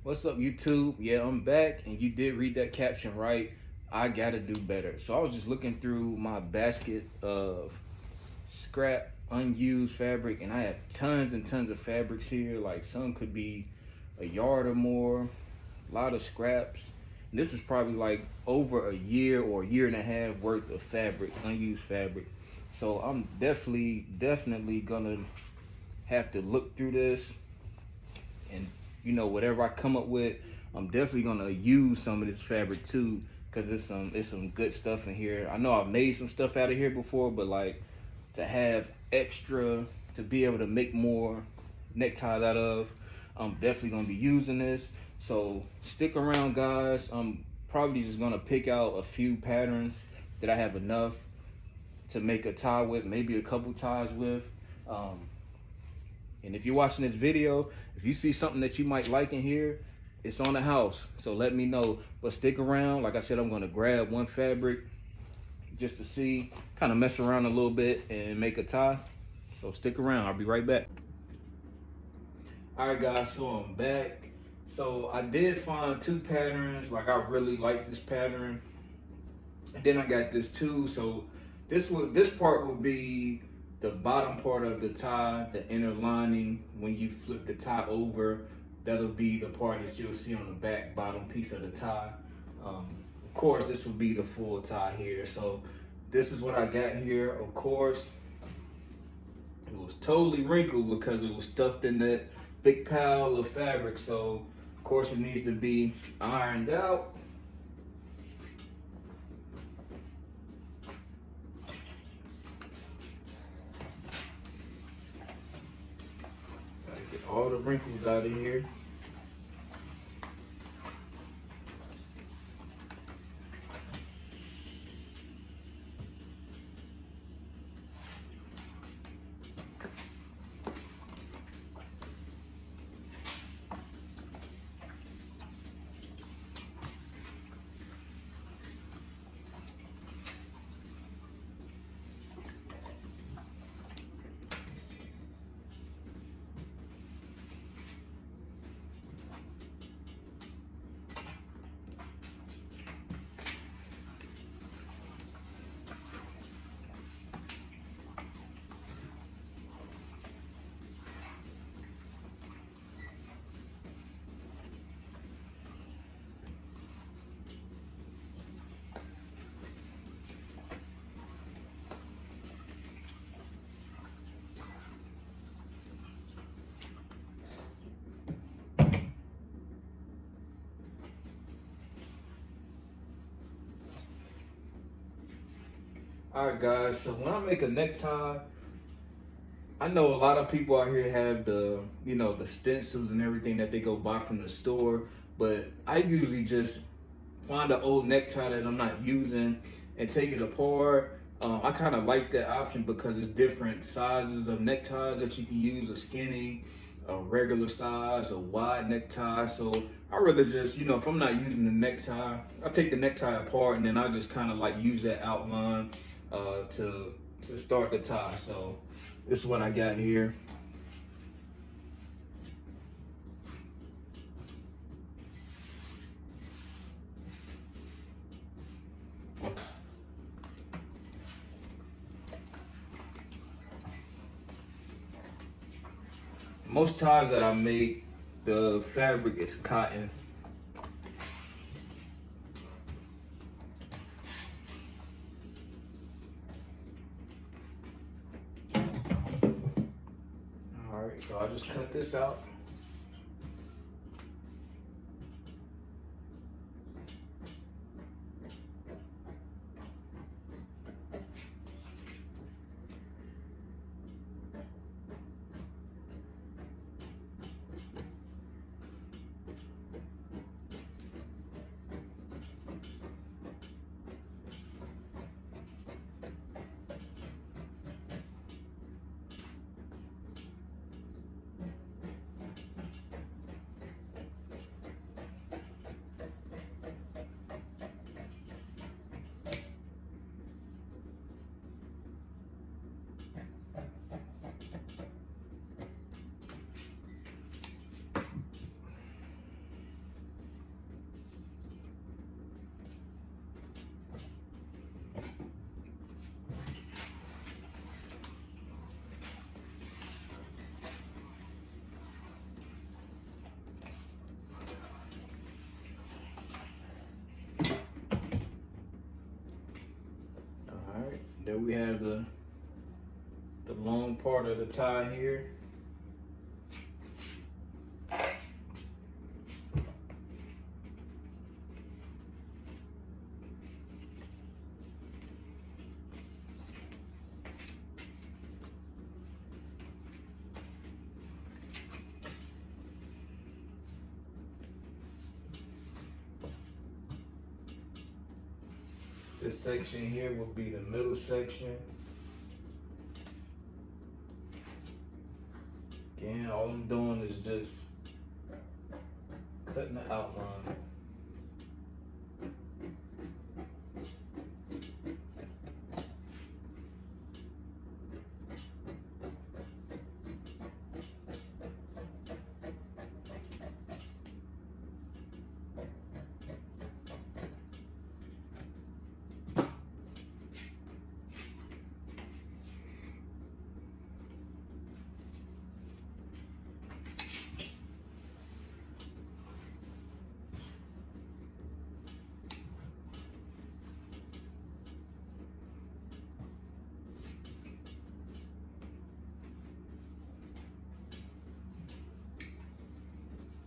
What's up, YouTube? Yeah, I'm back, and you did read that caption right. I gotta do better. So I was just looking through my basket of scrap, unused fabric, and I have tons and tons of fabrics here. Like some could be a yard or more, a lot of scraps. And this is probably like over a year or a year and a half worth of fabric, unused fabric. So I'm definitely gonna have to look through this and whatever I come up with, I'm definitely gonna use some of this fabric too, because it's some good stuff in here. I know I've made some stuff out of here before, but like to have extra to be able to make more neckties out of, I'm definitely gonna be using this. So stick around, guys. I'm probably just gonna pick out a few patterns that I have enough to make a tie with, maybe a couple ties with. And if you're watching this video, if you see something that you might like in here, it's on the house. So let me know. But stick around. Like I said, I'm going to grab one fabric just to see, kind of mess around a little bit and make a tie. So stick around. I'll be right back. All right, guys. So I'm back. So I did find two patterns. Like I really like this pattern. And then I got this too. So this part will be the bottom part of the tie, the inner lining. When you flip the tie over, that'll be the part that you'll see on the back bottom piece of the tie. Of course, this will be the full tie here. So this is what I got here. Of course, it was totally wrinkled because it was stuffed in that big pile of fabric. So of course it needs to be ironed out. All the wrinkles out of here. All right, guys, so when I make a necktie, I know a lot of people out here have the stencils and everything that they go buy from the store, but I usually just find an old necktie that I'm not using and take it apart. I kind of like that option because it's different sizes of neckties that you can use, a skinny, a regular size, a wide necktie. So I rather just, if I'm not using the necktie, I take the necktie apart and then I just kind of like use that outline to start the tie. So this is what I got here. Most ties that I make, the fabric is cotton. All right, so I just cut this out. Okay, we have the long part of the tie here. This section here will be the middle section. Again, all I'm doing is just cutting the outline.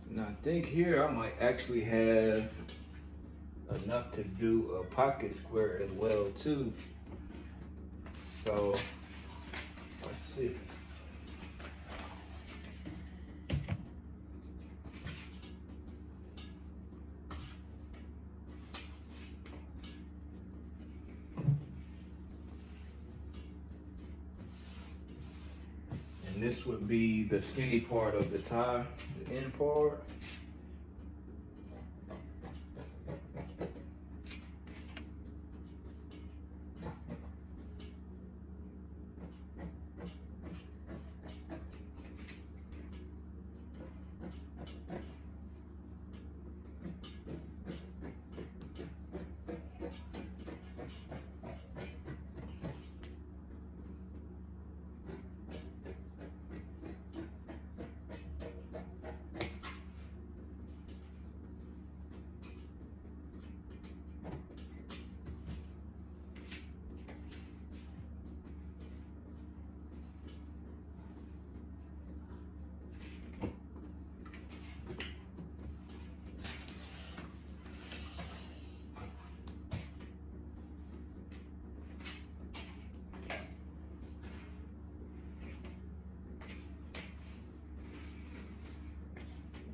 Now I think here I might actually have enough to do a pocket square as well too. So let's see. And this would be the skinny part of the tie, the end part.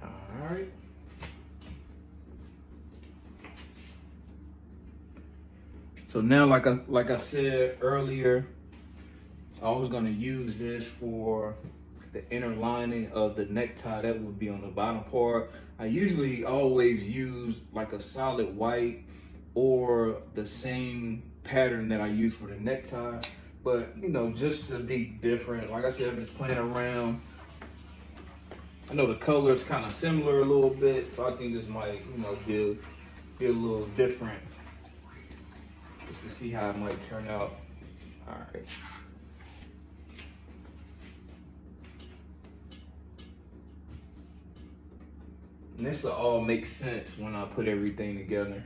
All right. So now, like I said earlier, I was gonna use this for the inner lining of the necktie that would be on the bottom part. I usually always use like a solid white or the same pattern that I use for the necktie. But you know, just to be different, like I said, I'm just playing around. I know the color is kind of similar a little bit, so I think this might, you know, be a little different. Just to see how it might turn out. All right. And this will all make sense when I put everything together.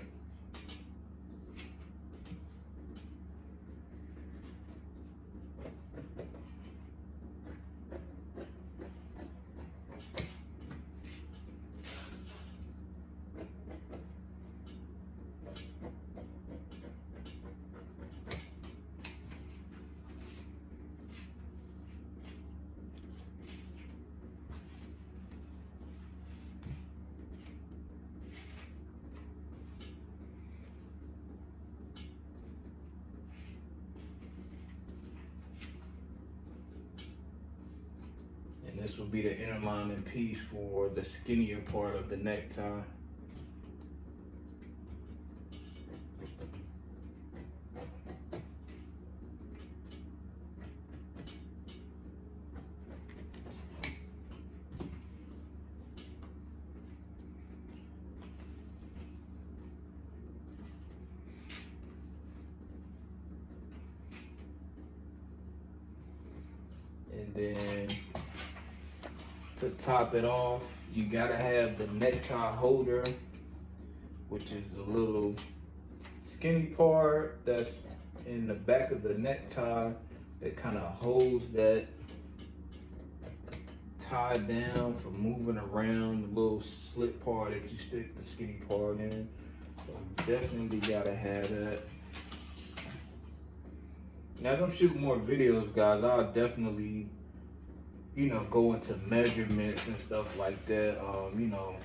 This will be the inner lining piece for the skinnier part of the necktie. And then to top it off, you gotta have the necktie holder, which is the little skinny part that's in the back of the necktie that kind of holds that tie down from moving around, the little slit part that you stick the skinny part in. So definitely gotta have that. Now as I'm shooting more videos, guys, I'll definitely, you know, go into measurements and stuff like that. You know,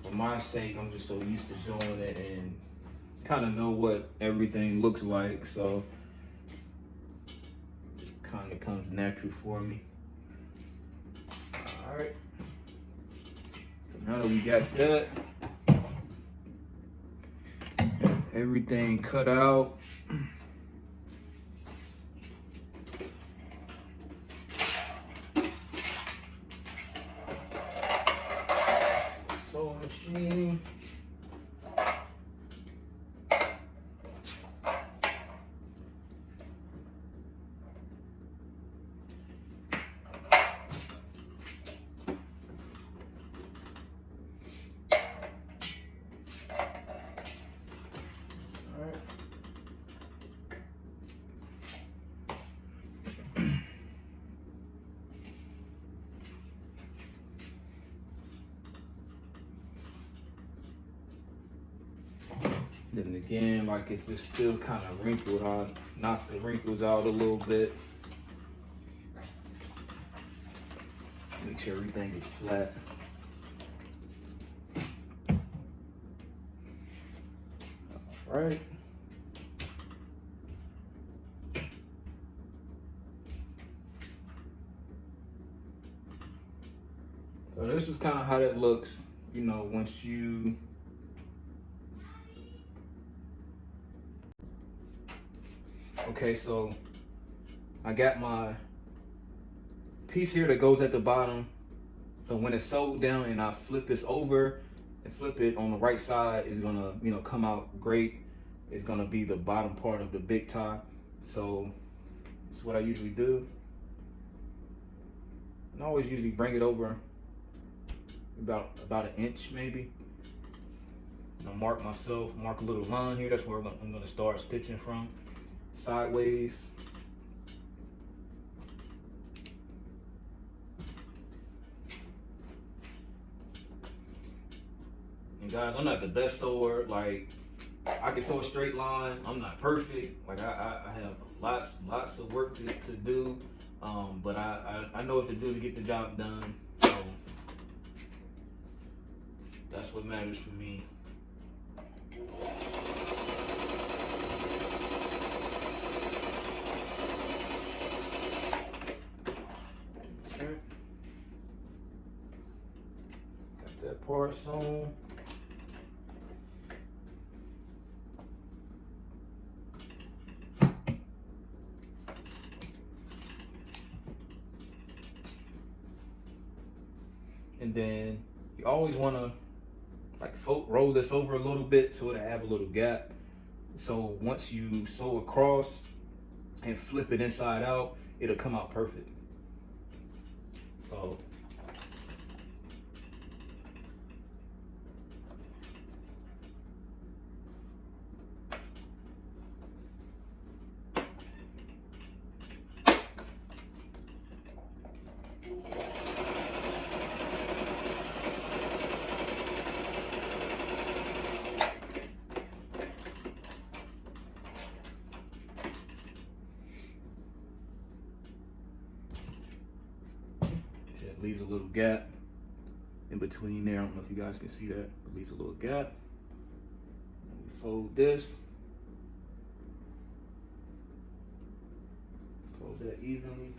for my sake, I'm just so used to doing it and kind of know what everything looks like. So it kind of comes natural for me. All right. So now that we got that, everything cut out. Sewing machine. Then again, like if it's still kind of wrinkled, I'll knock the wrinkles out a little bit. Make sure everything is flat. All right. So this is kind of how that looks, you know, once you okay, so I got my piece here that goes at the bottom. So when it's sewed down and I flip this over and flip it on the right side, it's gonna, you know, come out great. It's gonna be the bottom part of the big tie. So that's what I usually do. And I always usually bring it over about an inch maybe. I'll mark myself, mark a little line here. That's where I'm gonna start stitching from. Sideways. And guys, I'm not the best sewer. Like, I can sew a straight line. I'm not perfect. Like I have lots of work to do. But I know what to do to get the job done. So that's what matters for me. Got that part sewn. And then you always want to like roll this over a little bit so it'll have a little gap. So once you sew across and flip it inside out, it'll come out perfect. So it leaves a little gap in between there. I don't know if you guys can see that, but leaves a little gap. And we fold this. Fold that evenly.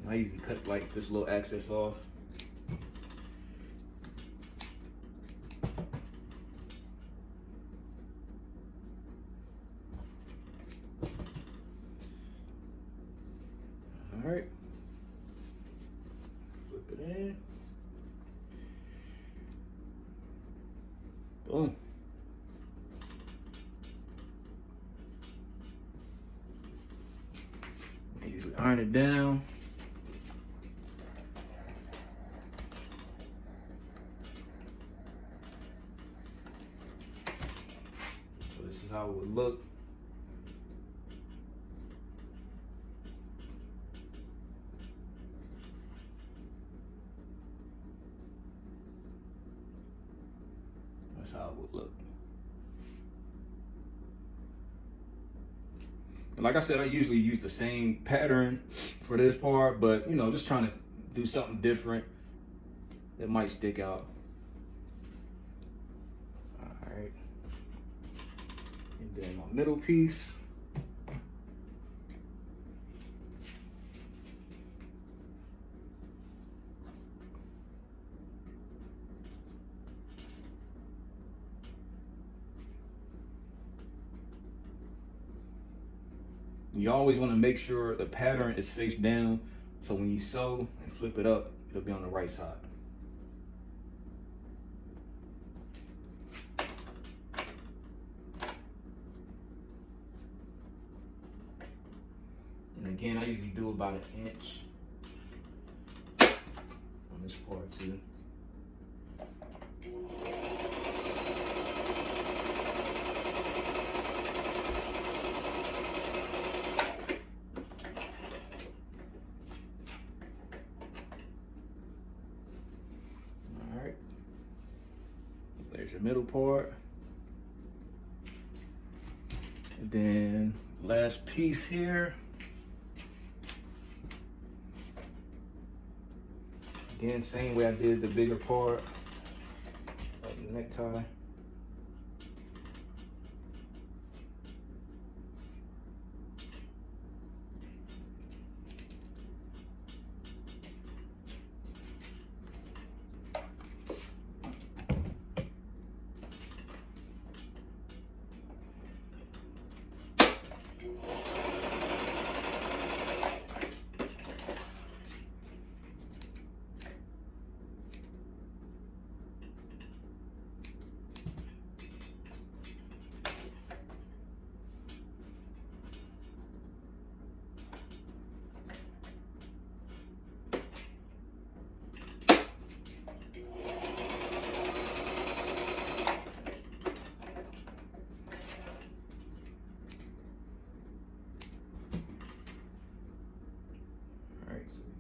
I usually cut like this little excess off. All right, flip it in. Boom. I usually iron it down. is how it would look. That's how it would look. And like I said, I usually use the same pattern for this part, but you know, just trying to do something different that might stick out. All right. And then my middle piece. You always want to make sure the pattern is face down, so when you sew and flip it up, it'll be on the right side. And again, I usually do about 1 inch on this part too. There's your middle part. And then last piece here. Again, same way I did the bigger part of the necktie.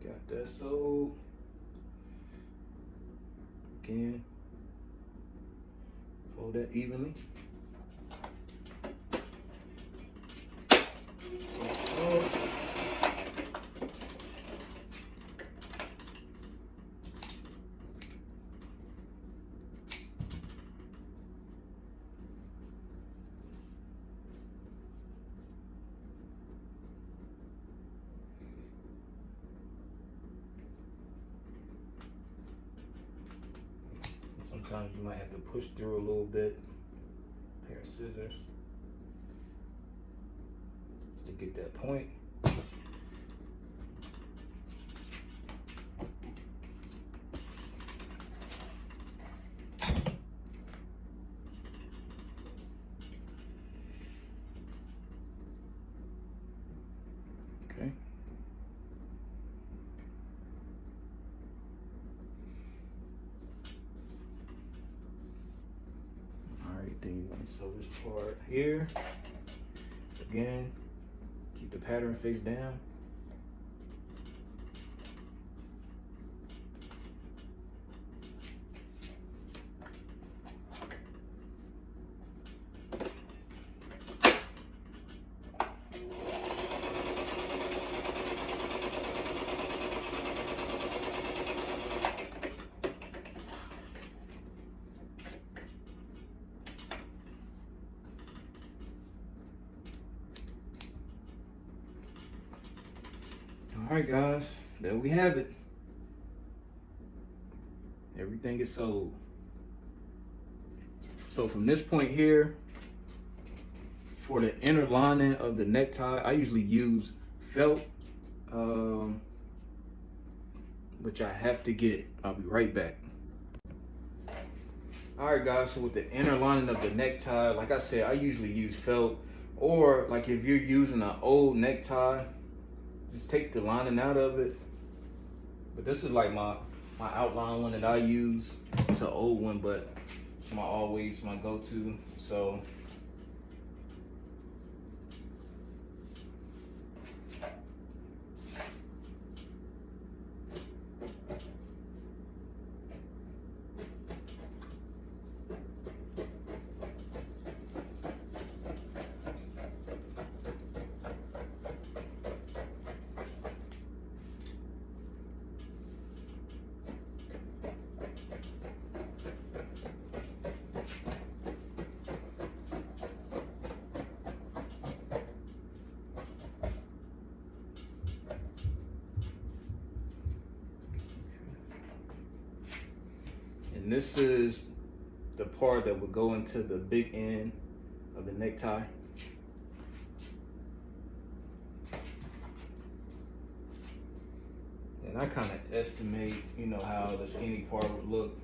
Got that sewed. Again, fold that evenly. Sometimes you might have to push through a little bit. Pair of scissors just to get that point. Okay. Then you're going to sew this part here. Again, keep the pattern face down. All right, guys, there we have it. Everything is sewed. So from this point here, for the inner lining of the necktie, I usually use felt, which I have to get. I'll be right back. All right, guys, so with the inner lining of the necktie, like I said, I usually use felt, or like if you're using an old necktie, just take the lining out of it. But this is like my outline one that I use. It's an old one, but it's my go-to. So And this is the part that would go into the big end of the necktie. And I kind of estimate, you know, how the skinny part would look.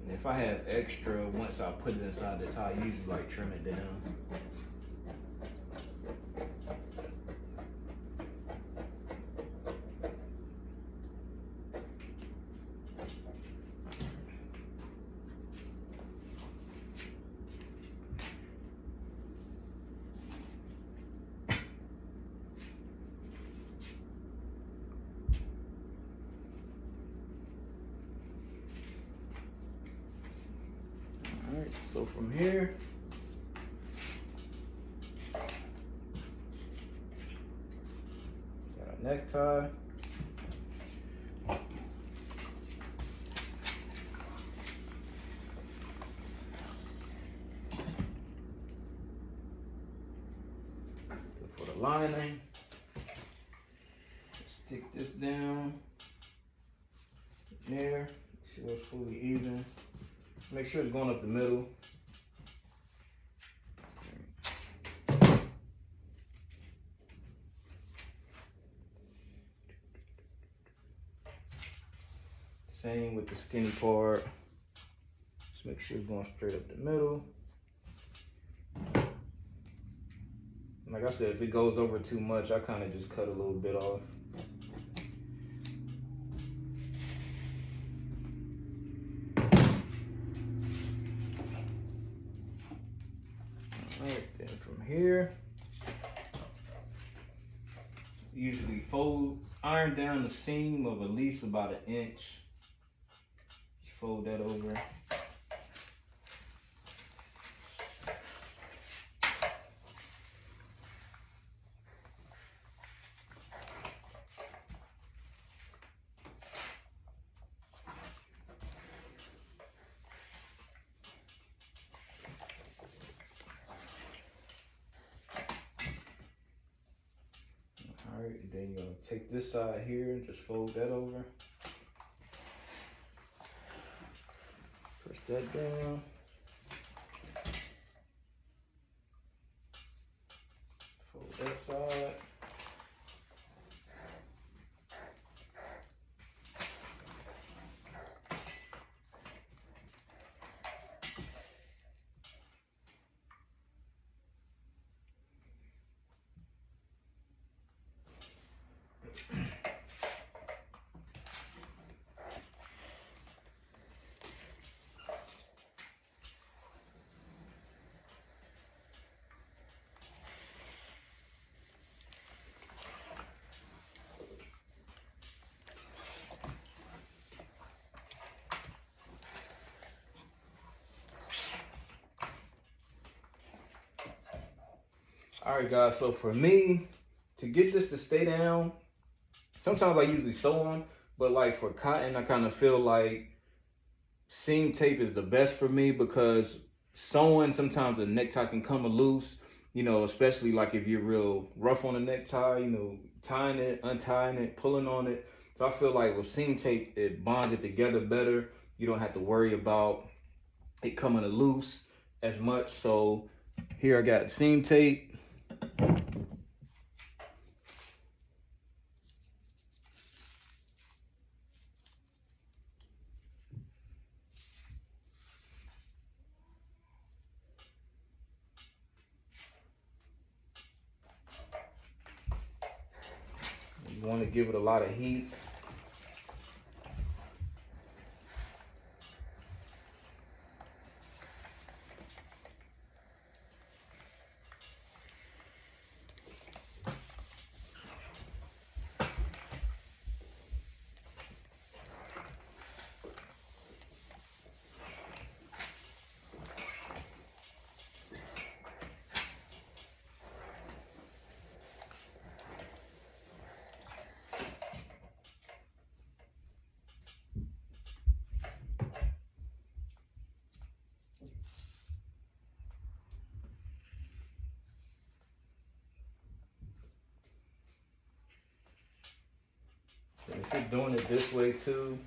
And if I have extra, once I put it inside the tie, I usually like trim it down. Alright, so from here, got a necktie. For the lining, stick this down there, make sure it's fully even. Make sure it's going up the middle. Same with the skinny part. Just make sure it's going straight up the middle. Like I said, if it goes over too much, I kind of just cut a little bit off. Alright, then from here, usually iron down the seam of at least about 1 inch. Just fold that over. Alright, and then you're gonna take this side here and just fold that over. Press that down. Fold that side. All right, guys, so for me, to get this to stay down, sometimes I usually sew on, but like for cotton, I kind of feel like seam tape is the best for me because sewing, sometimes the necktie can come loose, you know, especially like if you're real rough on the necktie, you know, tying it, untying it, pulling on it. So I feel like with seam tape, it bonds it together better. You don't have to worry about it coming loose as much. So here I got seam tape. You want to give it a lot of heat. And if you're doing it this way too,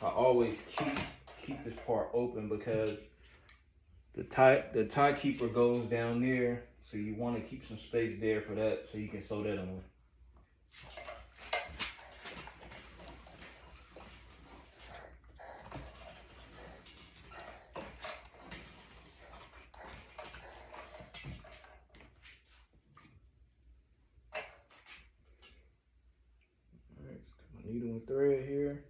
I always keep this part open because the tie keeper goes down there, so you want to keep some space there for that, so you can sew that on. Alright, got my needle and thread here.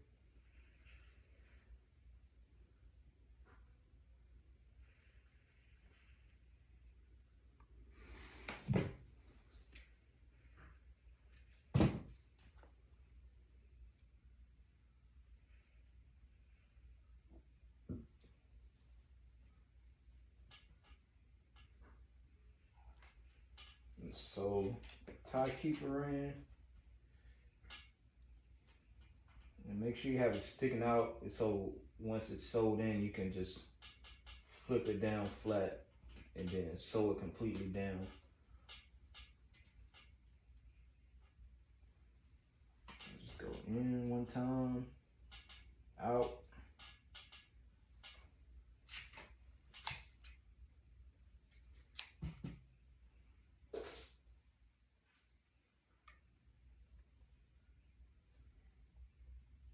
And sew the tie keeper in. And make sure you have it sticking out, so once it's sewed in, you can just flip it down flat and then sew it completely down. Just go in one time, out.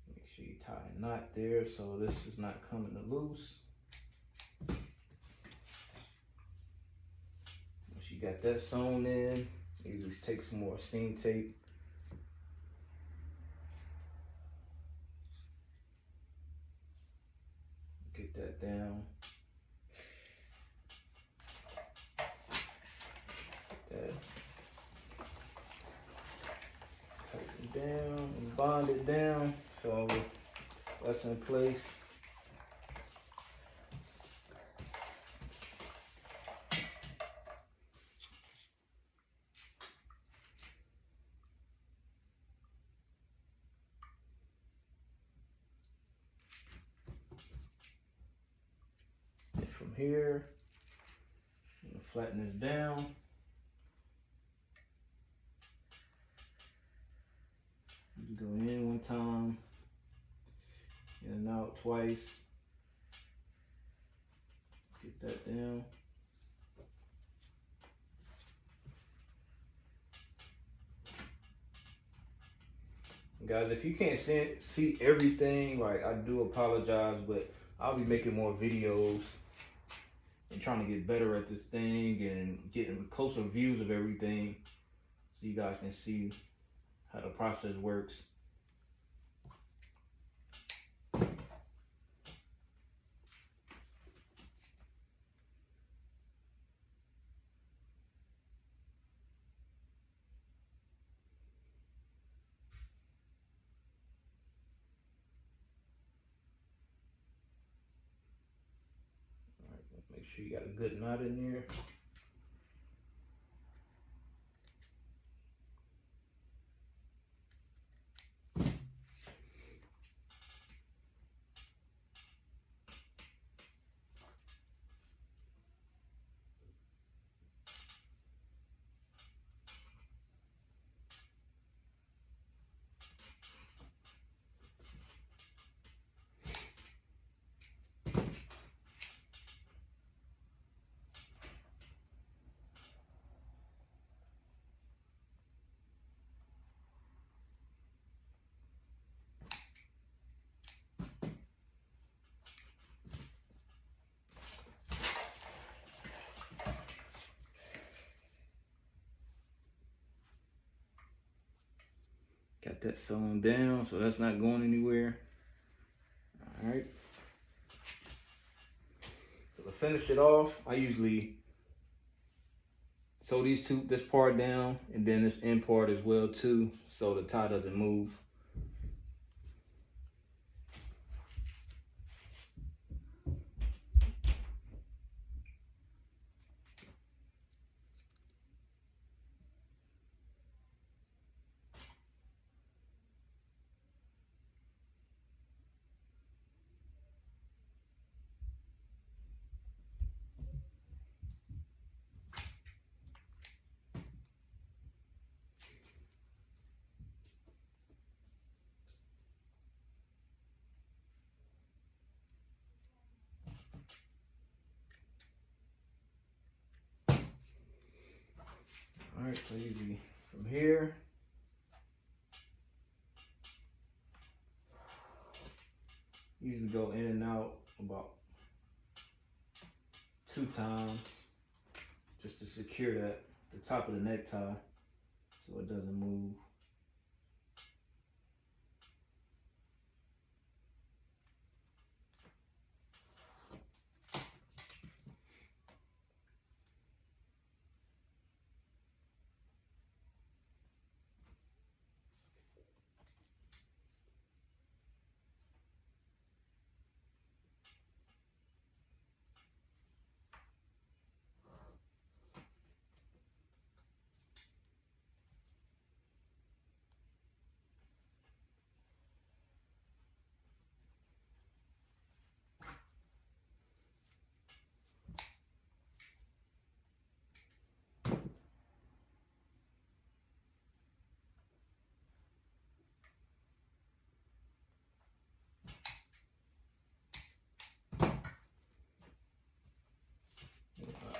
Make sure you tie a knot there so this is not coming loose. Once you got that sewn in, you just take some more seam tape. Get that down. Get that tighten down and bond it down. So that's in place. And from here, I'm gonna flatten this down. You go in one time, in and out twice. Get that down. Guys, if you can't see everything, like, I do apologize, but I'll be making more videos and trying to get better at this thing and getting closer views of everything so you guys can see how the process works. Make sure you got a good knot in there. Got that sewn down, so that's not going anywhere. All right. So to finish it off, I usually sew this part down and then this end part as well too, so the tie doesn't move. All right, so usually from here, usually go in and out about 2 times just to secure the top of the necktie so it doesn't move.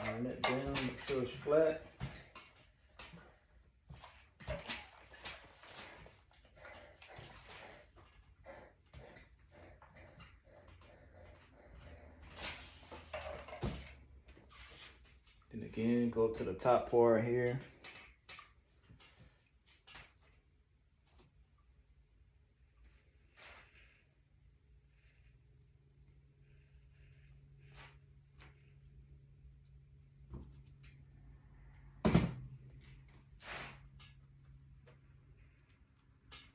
Iron it down, make sure it's flat. Then again, go to the top part here.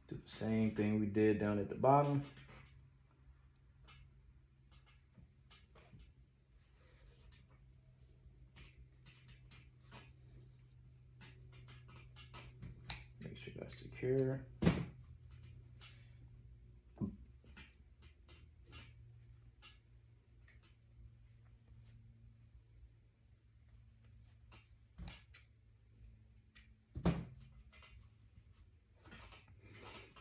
Do the same thing we did down at the bottom. Make sure that's secure.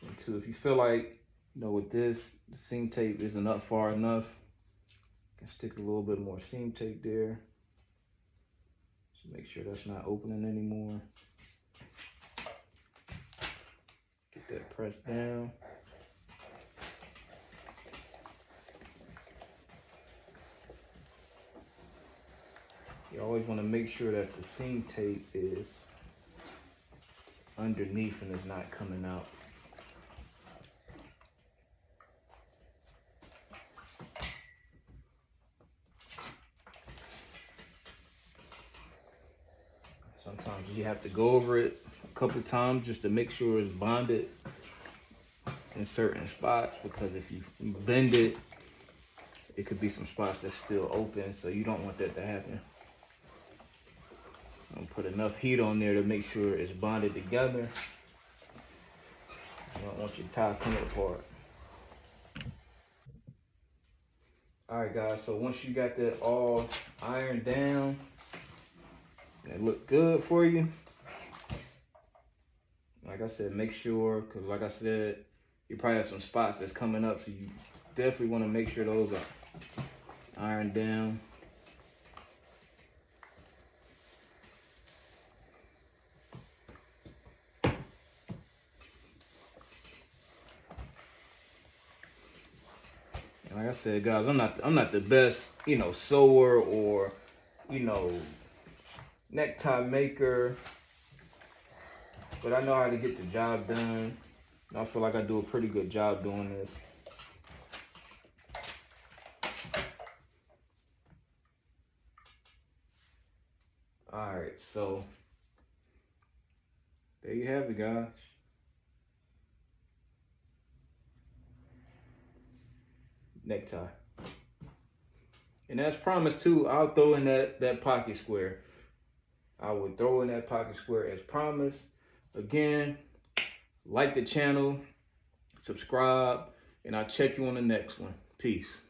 And two, if you feel like, with this, the seam tape isn't up far enough, you can stick a little bit more seam tape there. Just make sure that's not opening anymore. Get that pressed down. You always want to make sure that the seam tape is underneath and it's not coming out. Sometimes you have to go over it a couple times just to make sure it's bonded in certain spots, because if you bend it, it could be some spots that's still open, so you don't want that to happen. I'm gonna put enough heat on there to make sure it's bonded together. You don't want your tie coming apart. All right, guys, so once you got that all ironed down, it look good for you. Like I said, make sure, because like I said, you probably have some spots that's coming up, so you definitely want to make sure those are ironed down. And like I said, guys, I'm not the best, sewer or, necktie maker, but I know how to get the job done. I feel like I do a pretty good job doing this. All right, so there you have it, guys. Necktie. And as promised too, I'll throw in that pocket square. I would throw in that pocket square as promised. Again, like the channel, subscribe, and I'll check you on the next one. Peace.